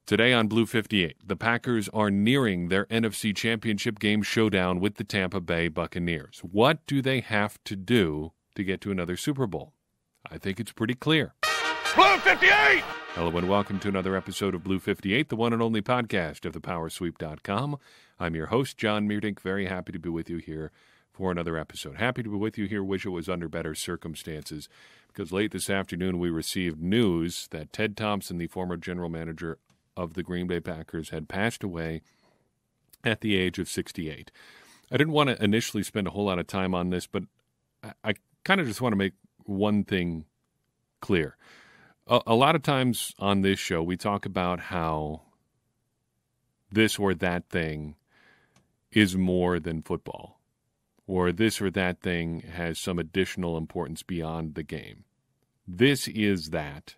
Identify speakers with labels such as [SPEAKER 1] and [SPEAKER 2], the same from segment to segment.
[SPEAKER 1] Today on Blue 58, the Packers are nearing their NFC Championship game showdown with the Tampa Bay Buccaneers. What do they have to do to get to another Super Bowl? I think it's pretty clear.
[SPEAKER 2] Blue 58!
[SPEAKER 1] Hello and welcome to another episode of Blue 58, the one and only podcast of thepowersweep.com. I'm your host, John Meerdink. Very happy to be with you here for another episode. Happy to be with you here. Wish it was under better circumstances, because late this afternoon we received news that Ted Thompson, the former general manager of the Green Bay Packers, had passed away at the age of 68. I didn't want to initially spend a whole lot of time on this, but I kind of just want to make one thing clear. A lot of times on this show, we talk about how this or that thing is more than football, or this or that thing has some additional importance beyond the game. This is that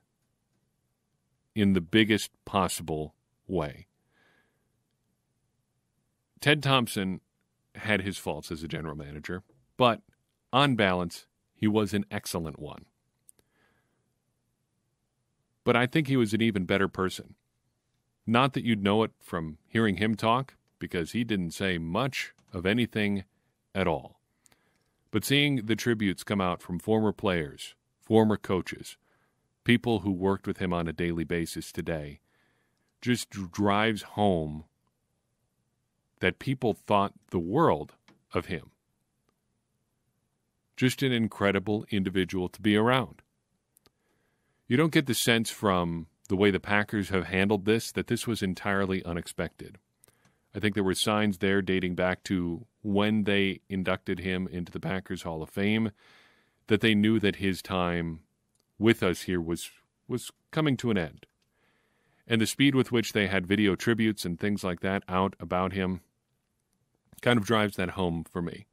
[SPEAKER 1] in the biggest possible way. Ted Thompson had his faults as a general manager, but on balance, he was an excellent one. But I think he was an even better person. Not that you'd know it from hearing him talk, because he didn't say much of anything at all. But seeing the tributes come out from former players, former coaches, people who worked with him on a daily basis today, just drives home that people thought the world of him. Just an incredible individual to be around. You don't get the sense from the way the Packers have handled this that this was entirely unexpected. I think there were signs there dating back to when they inducted him into the Packers Hall of Fame that they knew that his time with us here was coming to an end. And the speed with which they had video tributes and things like that out about him kind of drives that home for me.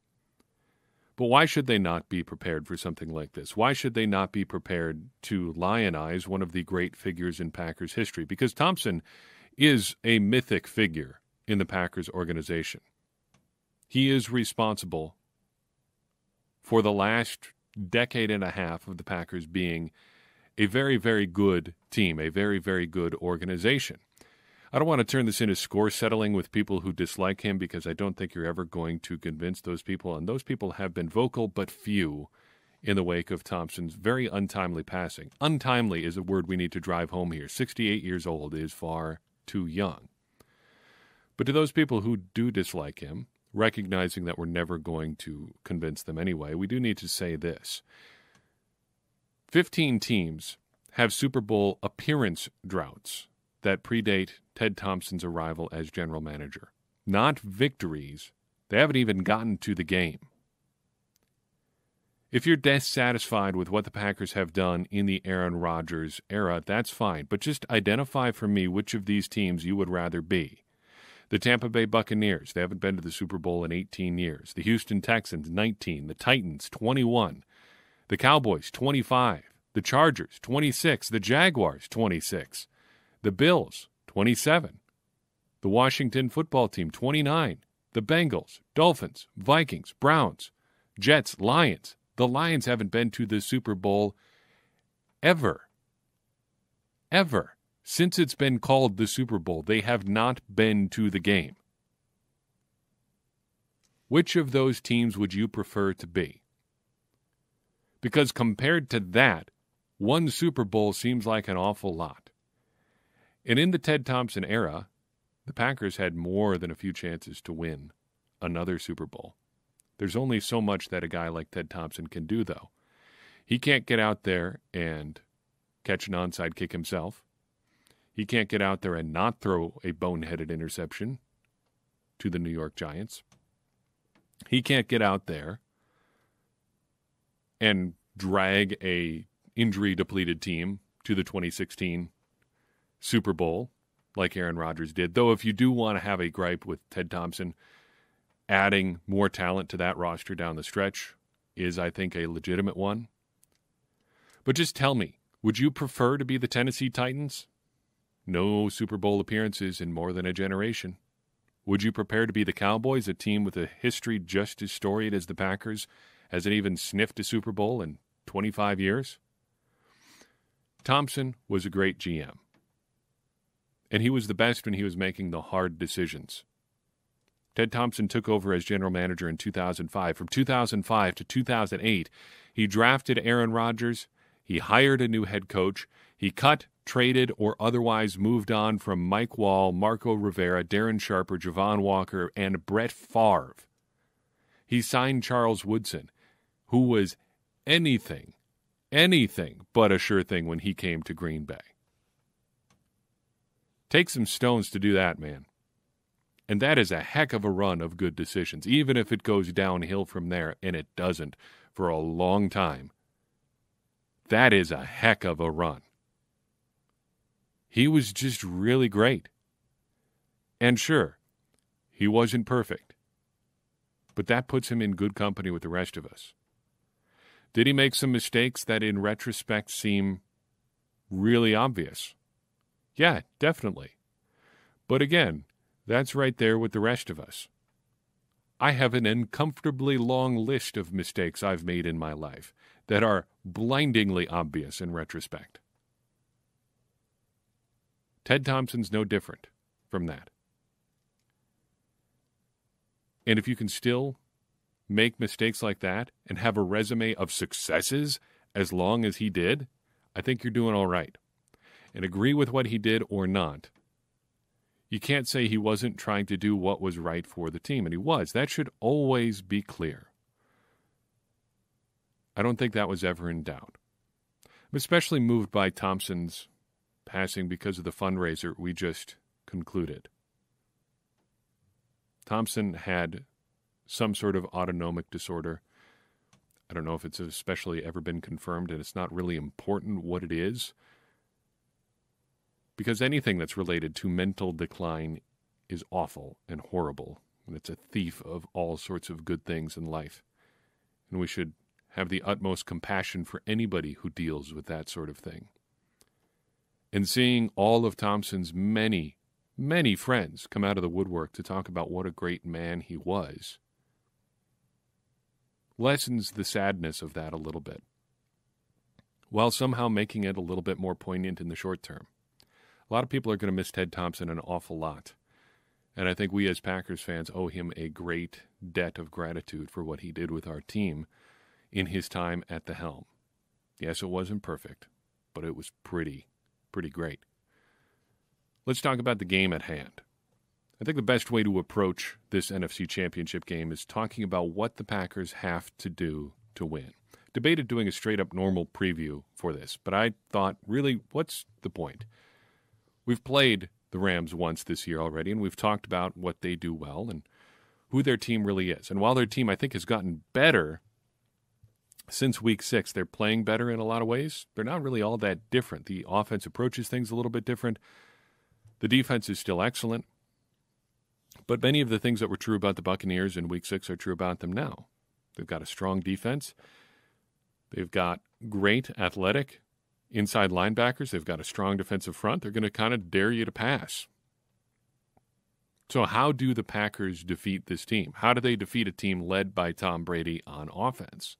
[SPEAKER 1] But why should they not be prepared for something like this? Why should they not be prepared to lionize one of the great figures in Packers history? Because Thompson is a mythic figure in the Packers organization. He is responsible for the last decade and a half of the Packers being a very, very good team, a very, very good organization. I don't want to turn this into score settling with people who dislike him, because I don't think you're ever going to convince those people, and those people have been vocal but few in the wake of Thompson's very untimely passing. Untimely is a word we need to drive home here. 68 years old is far too young. But to those people who do dislike him, recognizing that we're never going to convince them anyway, we do need to say this. 15 teams have Super Bowl appearance droughts that predate Ted Thompson's arrival as general manager. Not victories. They haven't even gotten to the game. If you're dissatisfied with what the Packers have done in the Aaron Rodgers era, that's fine. But just identify for me which of these teams you would rather be. The Tampa Bay Buccaneers, they haven't been to the Super Bowl in 18 years. The Houston Texans, 19. The Titans, 21. The Cowboys, 25. The Chargers, 26. The Jaguars, 26. The Bills, 27. The Washington football team, 29. The Bengals, Dolphins, Vikings, Browns, Jets, Lions. The Lions haven't been to the Super Bowl ever. Ever. Since it's been called the Super Bowl, they have not been to the game. Which of those teams would you prefer to be? Because compared to that, one Super Bowl seems like an awful lot. And in the Ted Thompson era, the Packers had more than a few chances to win another Super Bowl. There's only so much that a guy like Ted Thompson can do, though. He can't get out there and catch an onside kick himself. He can't get out there and not throw a boneheaded interception to the New York Giants. He can't get out there and drag a injury-depleted team to the 2016 Super Bowl like Aaron Rodgers did. Though if you do want to have a gripe with Ted Thompson, adding more talent to that roster down the stretch is, I think, a legitimate one. But just tell me, would you prefer to be the Tennessee Titans? No Super Bowl appearances in more than a generation. Would you prepare to be the Cowboys, a team with a history just as storied as the Packers? Hasn't even sniffed a Super Bowl in 25 years? Thompson was a great GM. and he was the best when he was making the hard decisions. Ted Thompson took over as general manager in 2005. From 2005 to 2008, he drafted Aaron Rodgers, he hired a new head coach, he cut, traded, or otherwise moved on from Mike Wall, Marco Rivera, Darren Sharper, Javon Walker, and Brett Favre. He signed Charles Woodson, who was anything but a sure thing when he came to Green Bay. Take some stones to do that, man. And that is a heck of a run of good decisions, even if it goes downhill from there, and it doesn't for a long time. That is a heck of a run. He was just really great. And sure, he wasn't perfect. But that puts him in good company with the rest of us. Did he make some mistakes that in retrospect seem really obvious? Yeah, definitely. But again, that's right there with the rest of us. I have an uncomfortably long list of mistakes I've made in my life that are blindingly obvious in retrospect. Ted Thompson's no different from that. And if you can still make mistakes like that and have a resume of successes as long as he did, I think you're doing all right. And agree with what he did or not, you can't say he wasn't trying to do what was right for the team, and he was. That should always be clear. I don't think that was ever in doubt. I'm especially moved by Thompson's passing because of the fundraiser we just concluded. Thompson had some sort of autonomic disorder. I don't know if it's especially ever been confirmed, and it's not really important what it is, because anything that's related to mental decline is awful and horrible, and it's a thief of all sorts of good things in life. And we should have the utmost compassion for anybody who deals with that sort of thing. And seeing all of Thompson's many, many friends come out of the woodwork to talk about what a great man he was lessens the sadness of that a little bit, while somehow making it a little bit more poignant in the short term. A lot of people are going to miss Ted Thompson an awful lot, and I think we as Packers fans owe him a great debt of gratitude for what he did with our team in his time at the helm. Yes, it wasn't perfect, but it was pretty great. Let's talk about the game at hand. I think the best way to approach this NFC Championship game is talking about what the Packers have to do to win. Debated doing a straight-up normal preview for this, but I thought, really, what's the point? We've played the Rams once this year already, and we've talked about what they do well and who their team really is. And while their team, I think, has gotten better since Week 6, they're playing better in a lot of ways. They're not really all that different. The offense approaches things a little bit different. The defense is still excellent. But many of the things that were true about the Buccaneers in Week 6 are true about them now. They've got a strong defense. They've got great athletic inside linebackers. They've got a strong defensive front. They're going to kind of dare you to pass. So how do the Packers defeat this team? How do they defeat a team led by Tom Brady on offense?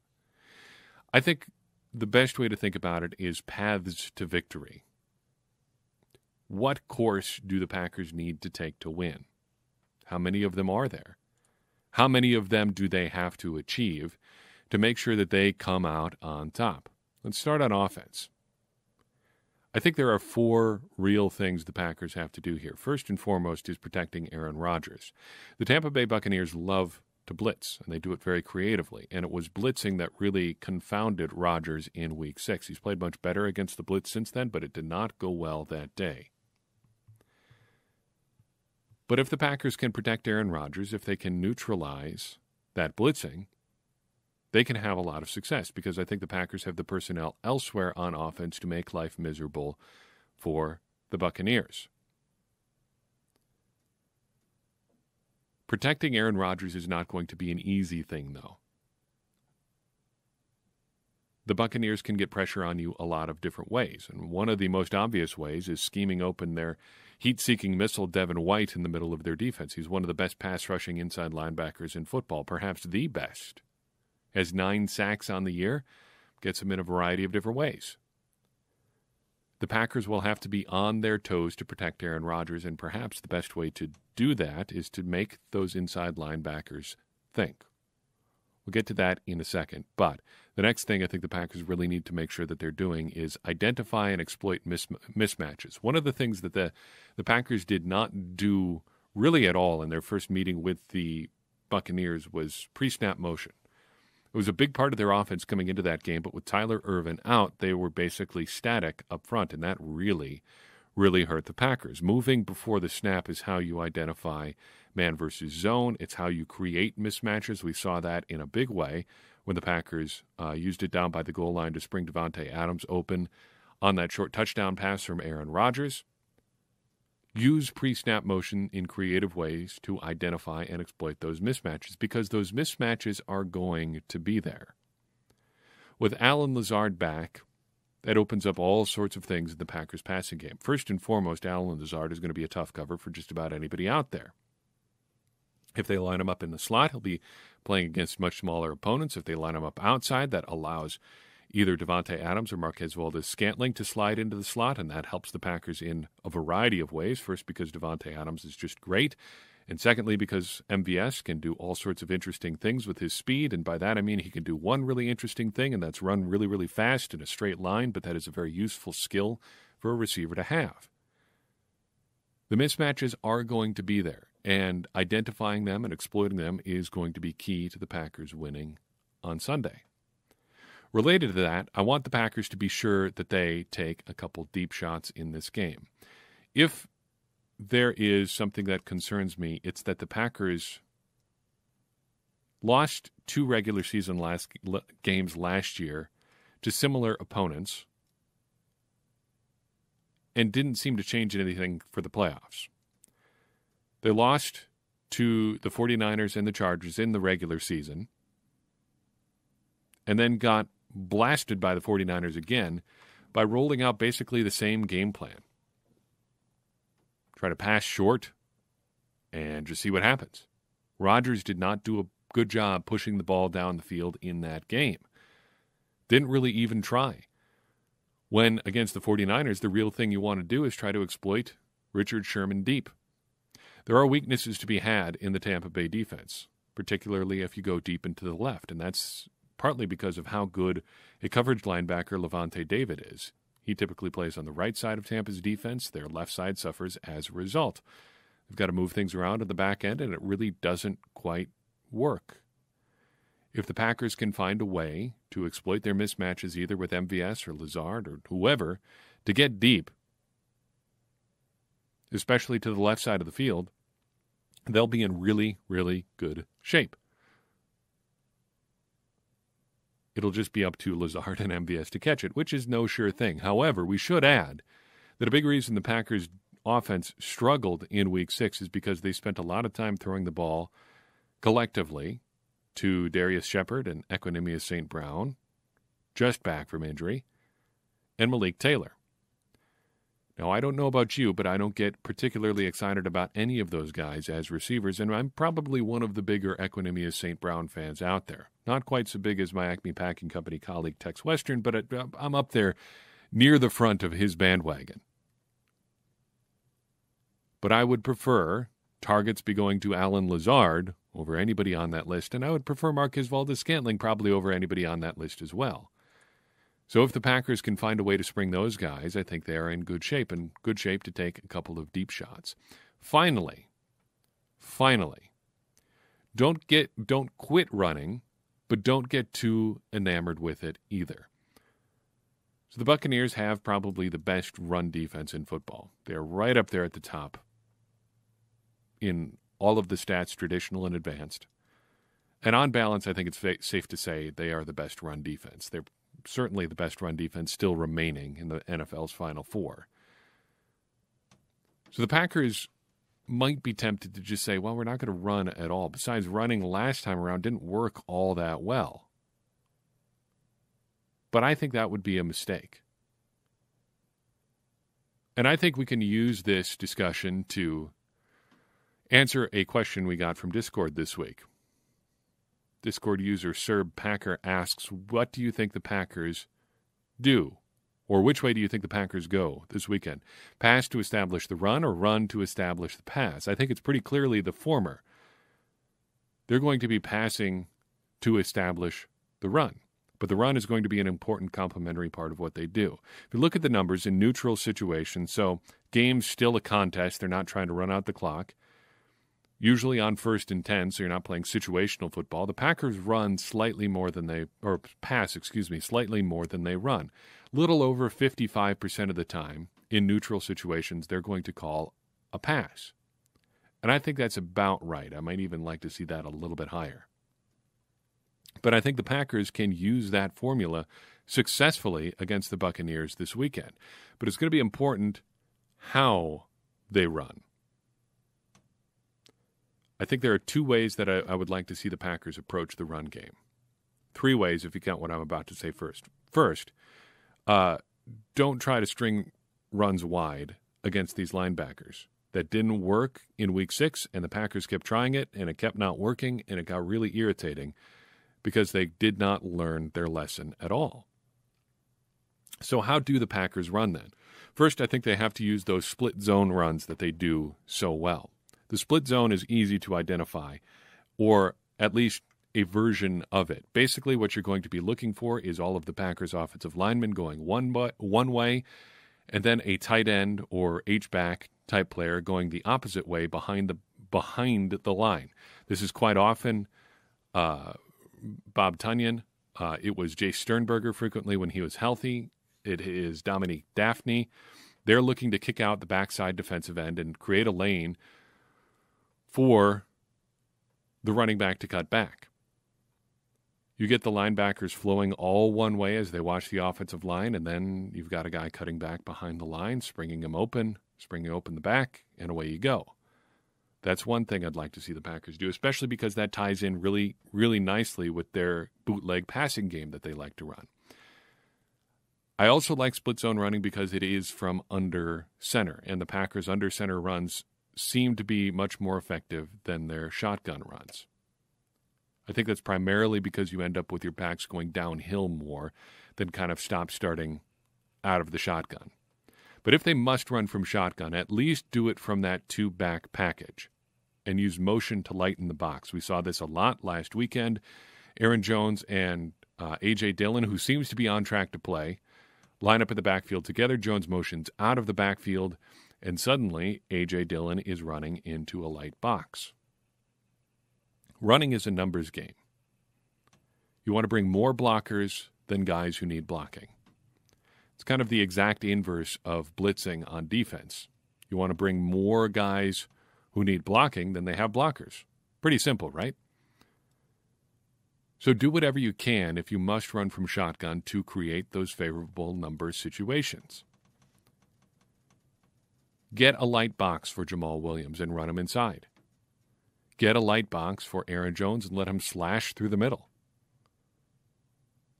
[SPEAKER 1] I think the best way to think about it is paths to victory. What course do the Packers need to take to win? How many of them are there? How many of them do they have to achieve to make sure that they come out on top? Let's start on offense. I think there are 4 real things the Packers have to do here. First and foremost is protecting Aaron Rodgers. The Tampa Bay Buccaneers love to blitz, and they do it very creatively. And it was blitzing that really confounded Rodgers in Week 6. He's played much better against the blitz since then, but it did not go well that day. But if the Packers can protect Aaron Rodgers, if they can neutralize that blitzing, they can have a lot of success, because I think the Packers have the personnel elsewhere on offense to make life miserable for the Buccaneers. Protecting Aaron Rodgers is not going to be an easy thing, though. The Buccaneers can get pressure on you a lot of different ways, and one of the most obvious ways is scheming open their heat-seeking missile Devin White in the middle of their defense. He's one of the best pass-rushing inside linebackers in football, perhaps the best. Has 9 sacks on the year, gets him in a variety of different ways. the Packers will have to be on their toes to protect Aaron Rodgers, and perhaps the best way to do that is to make those inside linebackers think. We'll get to that in a second, but the next thing I think the Packers really need to make sure that they're doing is identify and exploit mismatches. One of the things that the Packers did not do really at all in their first meeting with the Buccaneers was pre-snap motion. It was a big part of their offense coming into that game, but with Tyler Ervin out, they were basically static up front, and that really, really hurt the Packers. Moving before the snap is how you identify man versus zone. It's how you create mismatches. We saw that in a big way when the Packers used it down by the goal line to spring Davante Adams open on that short touchdown pass from Aaron Rodgers. Use pre-snap motion in creative ways to identify and exploit those mismatches, because those mismatches are going to be there. With Allen Lazard back, that opens up all sorts of things in the Packers passing game. First and foremost, Allen Lazard is going to be a tough cover for just about anybody out there. If they line him up in the slot, he'll be playing against much smaller opponents. If they line him up outside, that allows either Davante Adams or Marquez Valdes-Scantling to slide into the slot, and that helps the Packers in a variety of ways. First, because Davante Adams is just great, and secondly, because MVS can do all sorts of interesting things with his speed, and by that I mean he can do one really interesting thing, and that's run really, really fast in a straight line, but that is a very useful skill for a receiver to have. The mismatches are going to be there, and identifying them and exploiting them is going to be key to the Packers winning on Sunday. Related to that, I want the Packers to be sure that they take a couple deep shots in this game. If there is something that concerns me, it's that the Packers lost 2 regular season games last year to similar opponents and didn't seem to change anything for the playoffs. They lost to the 49ers and the Chargers in the regular season and then got blasted by the 49ers again by rolling out basically the same game plan. Try to pass short and just see what happens. Rodgers did not do a good job pushing the ball down the field in that game. Didn't really even try. When against the 49ers, the real thing you want to do is try to exploit Richard Sherman deep. There are weaknesses to be had in the Tampa Bay defense, particularly if you go deep into the left, and that's partly because of how good a coverage linebacker Levante David is. He typically plays on the right side of Tampa's defense. Their left side suffers as a result. They've got to move things around at the back end, and it really doesn't quite work. If the Packers can find a way to exploit their mismatches either with MVS or Lazard or whoever to get deep, especially to the left side of the field, they'll be in really, really good shape. It'll just be up to Lazard and MVS to catch it, which is no sure thing. However, we should add that a big reason the Packers' offense struggled in Week 6 is because they spent a lot of time throwing the ball collectively to Darius Shepard and Equanimeous St. Brown, just back from injury, and Malik Taylor. Now, I don't know about you, but I don't get particularly excited about any of those guys as receivers, and I'm probably one of the bigger Equanimeous St. Brown fans out there. Not quite so big as my Acme Packing Company colleague Tex Western, but I'm up there near the front of his bandwagon. But I would prefer targets be going to Allen Lazard over anybody on that list, and I would prefer Marquez Valdes-Scantling probably over anybody on that list as well. So if the Packers can find a way to spring those guys, I think they are in good shape to take a couple of deep shots. Finally, don't quit running, but don't get too enamored with it either. So the Buccaneers have probably the best run defense in football. They're right up there at the top in all of the stats, traditional and advanced. And on balance, I think it's safe to say they are the best run defense. They're certainly the best run defense still remaining in the NFL's Final Four. So the Packers might be tempted to just say, well, we're not going to run at all. Besides, running last time around didn't work all that well. But I think that would be a mistake. And I think we can use this discussion to answer a question we got from Discord this week. Discord user Serb Packer asks, what do you think the Packers do Or which way do you think the Packers go this weekend? Pass to establish the run or run to establish the pass? I think it's pretty clearly the former. They're going to be passing to establish the run. But the run is going to be an important complementary part of what they do. If you look at the numbers in neutral situations, so game's still a contest. They're not trying to run out the clock. Usually on 1st and 10, so you're not playing situational football. The Packers run slightly more than they, or pass, slightly more than they run. Little over 55% of the time in neutral situations, they're going to call a pass. And I think that's about right. I might even like to see that a little bit higher. But I think the Packers can use that formula successfully against the Buccaneers this weekend. But it's going to be important how they run. I think there are 2 ways that I would like to see the Packers approach the run game. 3 ways if you count what I'm about to say first. First, don't try to string runs wide against these linebackers. That didn't work in Week 6, and the Packers kept trying it, and it kept not working, and it got really irritating because they did not learn their lesson at all. So how do the Packers run then? First, I think they have to use those split zone runs that they do so well. The split zone is easy to identify, or at least a version of it. Basically, what you're going to be looking for is all of the Packers' offensive linemen going one way, and then a tight end or H-back type player going the opposite way behind the line. This is quite often Bob Tunyon. It was Jay Sternberger frequently when he was healthy. It is Dominique Daphne. They're looking to kick out the backside defensive end and create a lane for the running back to cut back. You get the linebackers flowing all one way as they watch the offensive line, and then you've got a guy cutting back behind the line, springing open the back, and away you go. That's one thing I'd like to see the Packers do, especially because that ties in really, really nicely with their bootleg passing game that they like to run. I also like split zone running because it is from under center, and the Packers' under center runs seem to be much more effective than their shotgun runs. I think that's primarily because you end up with your backs going downhill more than kind of starting out of the shotgun. But if they must run from shotgun, at least do it from that 2-back package and use motion to lighten the box. We saw this a lot last weekend. Aaron Jones and A.J. Dillon, who seems to be on track to play, line up in the backfield together. Jones motions out of the backfield, and suddenly A.J. Dillon is running into a light box. Running is a numbers game. You want to bring more blockers than guys who need blocking. It's kind of the exact inverse of blitzing on defense. You want to bring more guys who need blocking than they have blockers. Pretty simple, right? So do whatever you can if you must run from shotgun to create those favorable number situations. Get a light box for Jamal Williams and run him inside. Get a light box for Aaron Jones and let him slash through the middle.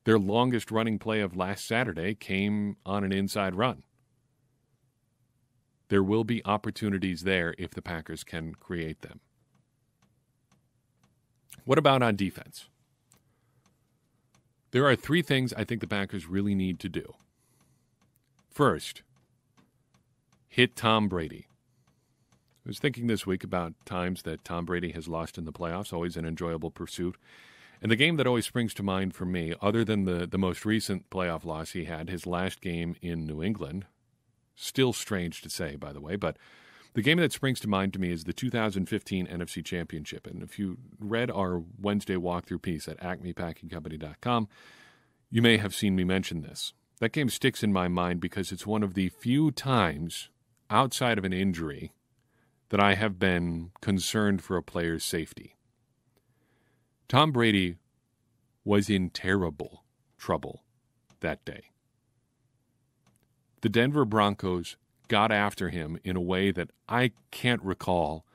[SPEAKER 1] Their longest running play of last Saturday came on an inside run. There will be opportunities there if the Packers can create them. What about on defense? There are 3 things I think the Packers really need to do. First, hit Tom Brady. I was thinking this week about times that Tom Brady has lost in the playoffs, always an enjoyable pursuit. And the game that always springs to mind for me, other than the most recent playoff loss he had, his last game in New England, still strange to say, by the way, but the game that springs to mind to me is the 2015 NFC Championship. And if you read our Wednesday walkthrough piece at acmepackingcompany.com, you may have seen me mention this. That game sticks in my mind because it's one of the few times outside of an injury that I have been concerned for a player's safety. Tom Brady was in terrible trouble that day. The Denver Broncos got after him in a way that I can't recall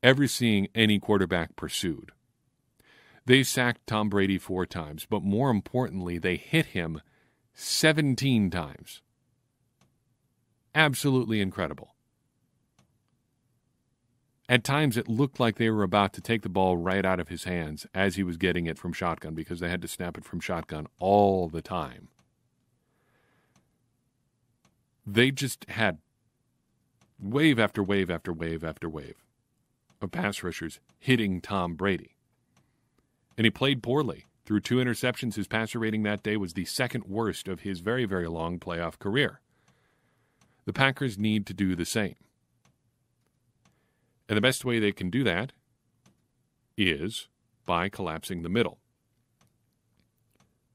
[SPEAKER 1] ever seeing any quarterback pursued. They sacked Tom Brady 4 times, but more importantly, they hit him 17 times. Absolutely incredible. At times, it looked like they were about to take the ball right out of his hands as he was getting it from shotgun because they had to snap it from shotgun all the time. They just had wave after wave after wave after wave of pass rushers hitting Tom Brady. And he played poorly. Through 2 interceptions, his passer rating that day was the second worst of his very, very long playoff career. The Packers need to do the same. And the best way they can do that is by collapsing the middle.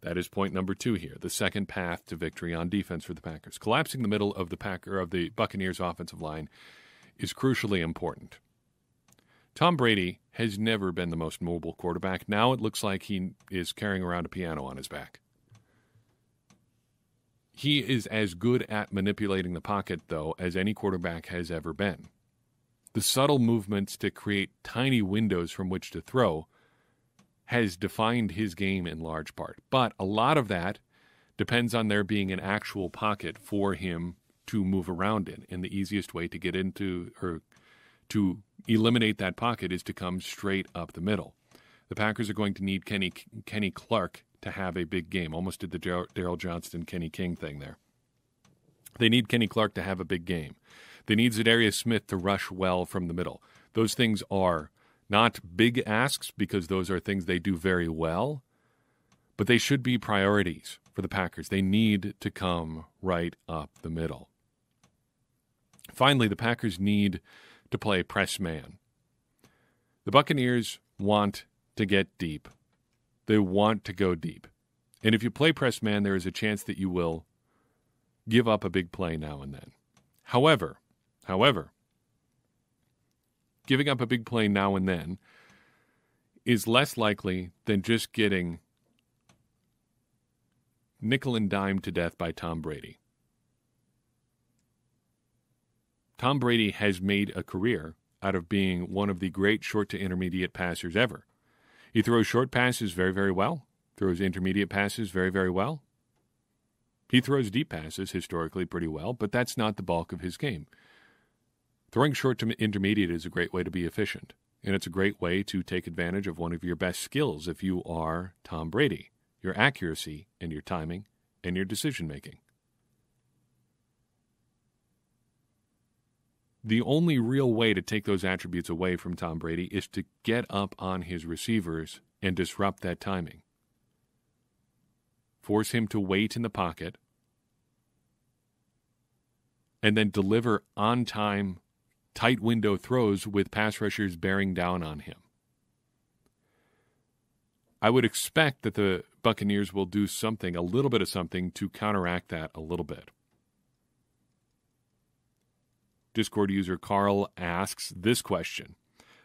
[SPEAKER 1] That is point number 2 here, the second path to victory on defense for the Packers. Collapsing the middle of the Buccaneers offensive line is crucially important. Tom Brady has never been the most mobile quarterback. Now it looks like he is carrying around a piano on his back. He is as good at manipulating the pocket, though, as any quarterback has ever been. The subtle movements to create tiny windows from which to throw has defined his game in large part. But a lot of that depends on there being an actual pocket for him to move around in. And the easiest way to get into or to eliminate that pocket is to come straight up the middle. The Packers are going to need Kenny Clark to have a big game. Almost did the Daryl Johnston, Kenny King thing there. They need Kenny Clark to have a big game. They need Zadarius Smith to rush well from the middle. Those things are not big asks because those are things they do very well, but they should be priorities for the Packers. They need to come right up the middle. Finally, the Packers need to play press man. The Buccaneers want to get deep. They want to go deep. And if you play press man, there is a chance that you will give up a big play now and then. However, giving up a big play now and then is less likely than just getting nickel and dime to death by Tom Brady. Tom Brady has made a career out of being one of the great short to intermediate passers ever. He throws short passes very, very well, throws intermediate passes very, very well. He throws deep passes historically pretty well, but that's not the bulk of his game. Throwing short to intermediate is a great way to be efficient, and it's a great way to take advantage of one of your best skills if you are Tom Brady, your accuracy and your timing and your decision-making. The only real way to take those attributes away from Tom Brady is to get up on his receivers and disrupt that timing. Force him to wait in the pocket and then deliver on-time, tight window throws with pass rushers bearing down on him. I would expect that the Buccaneers will do something, a little bit of something, to counteract that a little bit. Discord user Carl asks this question.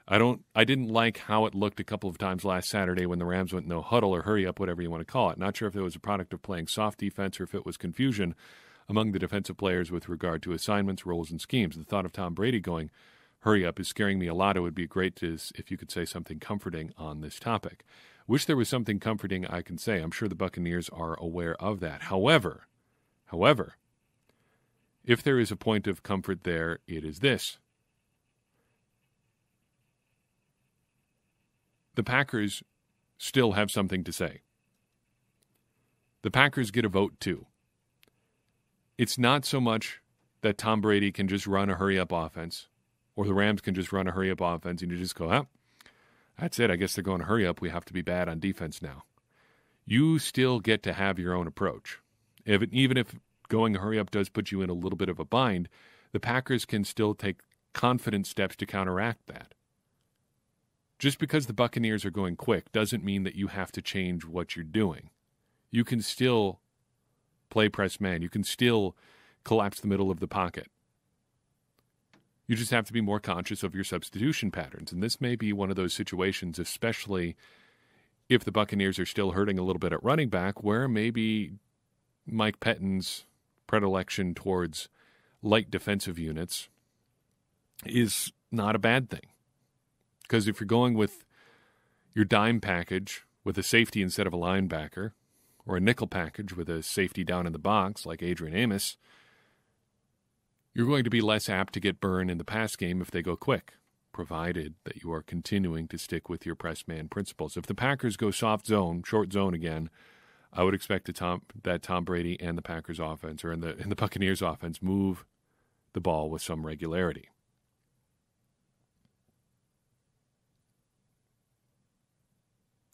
[SPEAKER 1] I didn't like how it looked a couple of times last Saturday when the Rams went no huddle or hurry up, whatever you want to call it. Not sure if it was a product of playing soft defense or if it was confusion among the defensive players with regard to assignments, roles, and schemes. The thought of Tom Brady going hurry up is scaring me a lot. It would be great if you could say something comforting on this topic. Wish there was something comforting I can say. I'm sure the Buccaneers are aware of that. However, if there is a point of comfort there, it is this. The Packers still have something to say. The Packers get a vote too. It's not so much that Tom Brady can just run a hurry-up offense or the Rams can just run a hurry-up offense and you just go, that's it. I guess they're going to hurry up. We have to be bad on defense now. You still get to have your own approach. Even if going hurry up does put you in a little bit of a bind, the Packers can still take confident steps to counteract that. Just because the Buccaneers are going quick doesn't mean that you have to change what you're doing. You can still play press man. You can still collapse the middle of the pocket. You just have to be more conscious of your substitution patterns. And this may be one of those situations, especially if the Buccaneers are still hurting a little bit at running back, where maybe Mike Pettine's predilection towards light defensive units is not a bad thing. Because if you're going with your dime package with a safety instead of a linebacker, or a nickel package with a safety down in the box like Adrian Amos, you're going to be less apt to get burned in the pass game if they go quick, provided that you are continuing to stick with your press man principles. If the Packers go soft zone, short zone again, I would expect that Tom Brady and the Packers offense, or in the Buccaneers offense, move the ball with some regularity.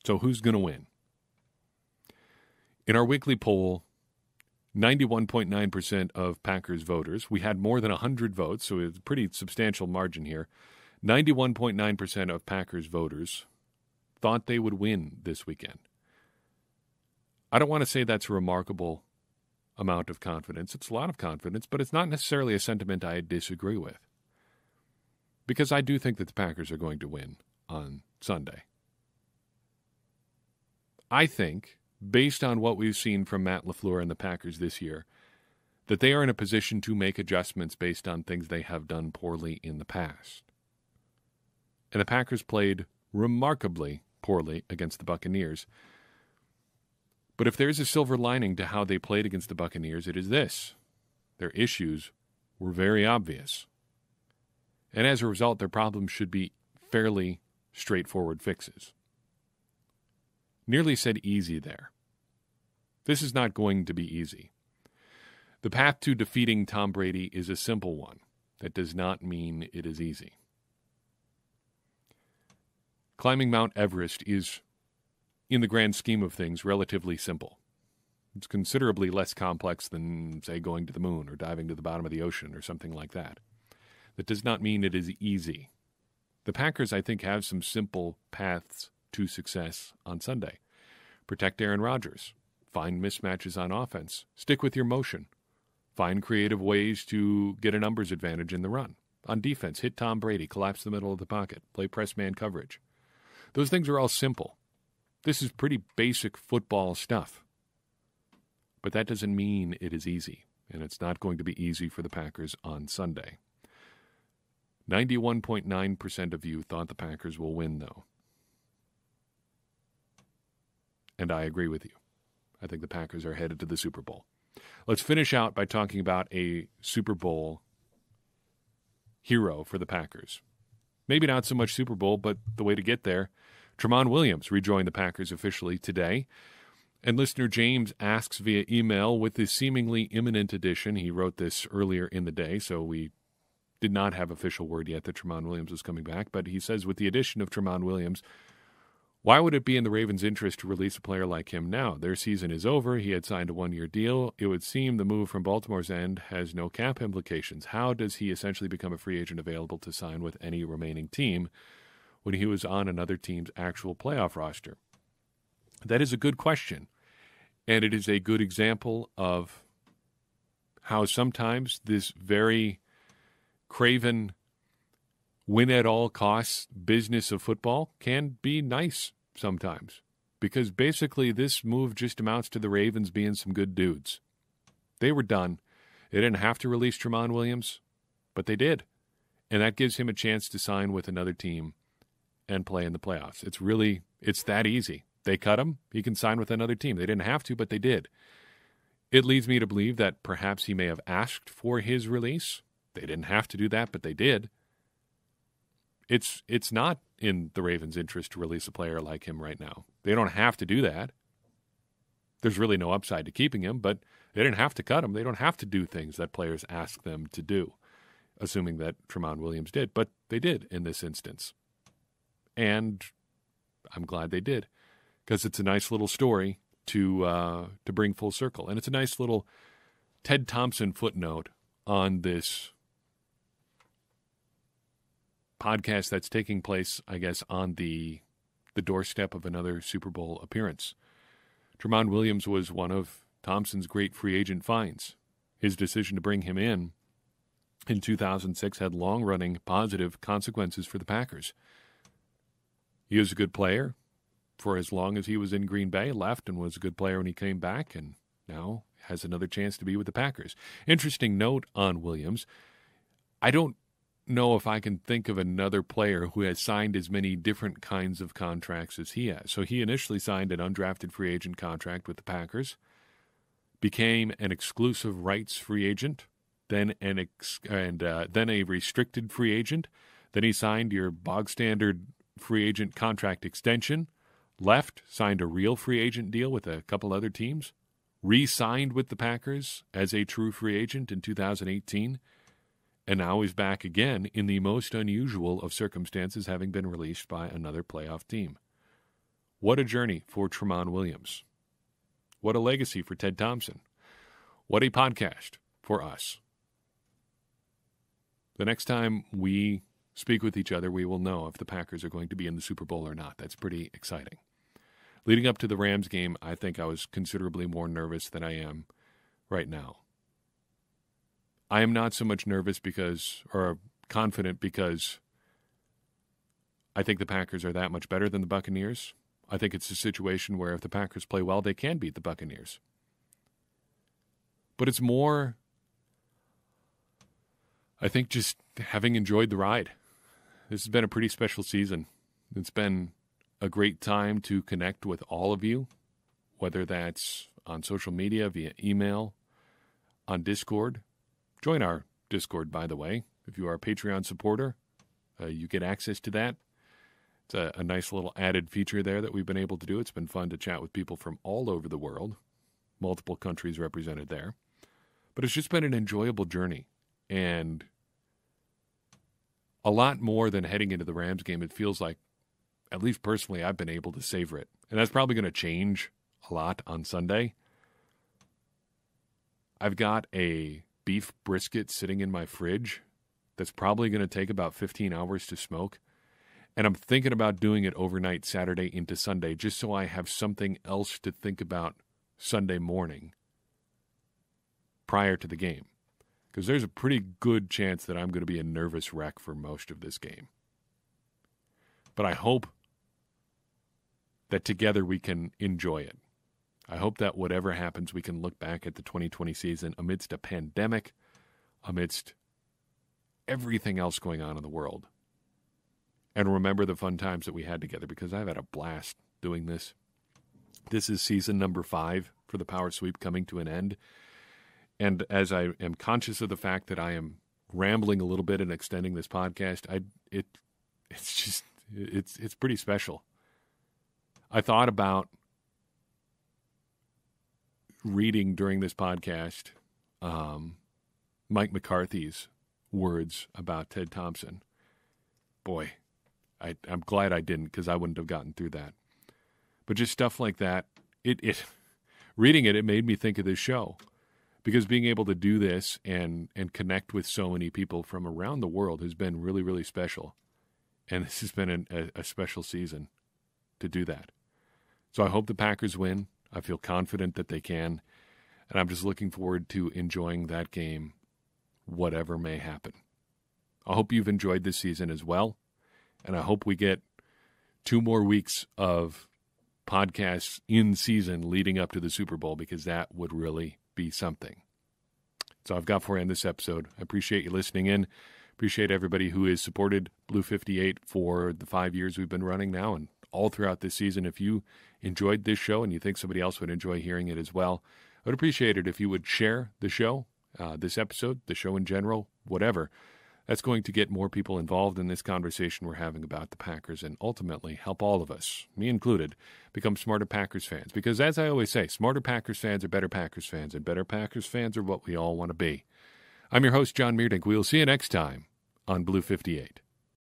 [SPEAKER 1] So who's going to win? In our weekly poll, 91.9% of Packers voters, we had more than 100 votes, so it's a pretty substantial margin here. 91.9% of Packers voters thought they would win this weekend. I don't want to say that's a remarkable amount of confidence. It's a lot of confidence, but it's not necessarily a sentiment I disagree with. Because I do think that the Packers are going to win on Sunday. I think, based on what we've seen from Matt LaFleur and the Packers this year, that they are in a position to make adjustments based on things they have done poorly in the past. And the Packers played remarkably poorly against the Buccaneers. But if there's a silver lining to how they played against the Buccaneers, it is this. Their issues were very obvious. And as a result, their problems should be fairly straightforward fixes. Nearly said easy there. This is not going to be easy. The path to defeating Tom Brady is a simple one. That does not mean it is easy. Climbing Mount Everest is, in the grand scheme of things, relatively simple. It's considerably less complex than, say, going to the moon or diving to the bottom of the ocean or something like that. That does not mean it is easy. The Packers, I think, have some simple paths to success on Sunday. Protect Aaron Rodgers. Find mismatches on offense. Stick with your motion. Find creative ways to get a numbers advantage in the run. On defense, hit Tom Brady, collapse the middle of the pocket, play press man coverage. Those things are all simple. This is pretty basic football stuff. But that doesn't mean it is easy, and it's not going to be easy for the Packers on Sunday. 91.9% of you thought the Packers will win, though. And I agree with you. I think the Packers are headed to the Super Bowl. Let's finish out by talking about a Super Bowl hero for the Packers. Maybe not so much Super Bowl, but the way to get there. Tramon Williams rejoined the Packers officially today. And listener James asks via email, with this seemingly imminent addition, he wrote this earlier in the day, so we did not have official word yet that Tramon Williams was coming back, but he says, with the addition of Tramon Williams, why would it be in the Ravens' interest to release a player like him now? Their season is over. He had signed a one-year deal. It would seem the move from Baltimore's end has no cap implications. How does he essentially become a free agent available to sign with any remaining team when he was on another team's actual playoff roster? That is a good question, and it is a good example of how sometimes this very craven win-at-all-costs business of football can be nice sometimes, because basically this move just amounts to the Ravens being some good dudes. They were done. They didn't have to release Tramon Williams, but they did, and that gives him a chance to sign with another team and play in the playoffs. It's that easy. They cut him. He can sign with another team. They didn't have to, but they did. It leads me to believe that perhaps he may have asked for his release. They didn't have to do that, but they did. It's not in the Ravens' interest to release a player like him right now. They don't have to do that. There's really no upside to keeping him, but they didn't have to cut him. They don't have to do things that players ask them to do, assuming that Tramon Williams did. But they did in this instance. And I'm glad they did, because it's a nice little story to bring full circle. And it's a nice little Ted Thompson footnote on this podcast that's taking place, I guess, on the doorstep of another Super Bowl appearance. Tramon Williams was one of Thompson's great free agent finds. His decision to bring him in 2006 had long-running positive consequences for the Packers. He was a good player for as long as he was in Green Bay, left and was a good player when he came back, and now has another chance to be with the Packers. Interesting note on Williams. I don't know if I can think of another player who has signed as many different kinds of contracts as he has. So he initially signed an undrafted free agent contract with the Packers, became an exclusive rights free agent, then then a restricted free agent. Then he signed your bog standard free agent contract extension, left, signed a real free agent deal with a couple other teams, re-signed with the Packers as a true free agent in 2018, and now he's back again in the most unusual of circumstances, having been released by another playoff team. What a journey for Tramon Williams. What a legacy for Ted Thompson. What a podcast for us. The next time we speak with each other, we will know if the Packers are going to be in the Super Bowl or not. That's pretty exciting. Leading up to the Rams game, I think I was considerably more nervous than I am right now. I am not so much nervous or confident because I think the Packers are that much better than the Buccaneers. I think it's a situation where if the Packers play well, they can beat the Buccaneers. But it's more, I think, just having enjoyed the ride. This has been a pretty special season. It's been a great time to connect with all of you, whether that's on social media, via email, on Discord. Join our Discord, by the way. If you are a Patreon supporter, you get access to that. It's a nice little added feature there that we've been able to do. It's been fun to chat with people from all over the world, multiple countries represented there. But it's just been an enjoyable journey. And a lot more than heading into the Rams game, it feels like, at least personally, I've been able to savor it. And that's probably going to change a lot on Sunday. I've got a beef brisket sitting in my fridge that's probably going to take about 15 hours to smoke. And I'm thinking about doing it overnight Saturday into Sunday just so I have something else to think about Sunday morning prior to the game. Because there's a pretty good chance that I'm going to be a nervous wreck for most of this game. But I hope that together we can enjoy it. I hope that whatever happens, we can look back at the 2020 season amidst a pandemic, amidst everything else going on in the world, and remember the fun times that we had together, because I've had a blast doing this. This is season number 5 for the Power Sweep coming to an end. And as I am conscious of the fact that I am rambling a little bit and extending this podcast, it's pretty special. I thought about reading during this podcast Mike McCarthy's words about Ted Thompson. Boy, I'm glad I didn't, because I wouldn't have gotten through that. But just stuff like that, reading it made me think of this show. Because being able to do this and connect with so many people from around the world has been really, really special. And this has been a special season to do that. So I hope the Packers win. I feel confident that they can. And I'm just looking forward to enjoying that game, whatever may happen. I hope you've enjoyed this season as well. And I hope we get 2 more weeks of podcasts in season leading up to the Super Bowl, because that would really be something. So I've got for you in this episode. I appreciate you listening in. Appreciate everybody who has supported Blue 58 for the 5 years we've been running now and all throughout this season. If you enjoyed this show and you think somebody else would enjoy hearing it as well, I would appreciate it if you would share the show, this episode, the show in general, whatever. That's going to get more people involved in this conversation we're having about the Packers and ultimately help all of us, me included, become smarter Packers fans. Because as I always say, smarter Packers fans are better Packers fans, and better Packers fans are what we all want to be. I'm your host, John Meerdink. We'll see you next time on Blue 58.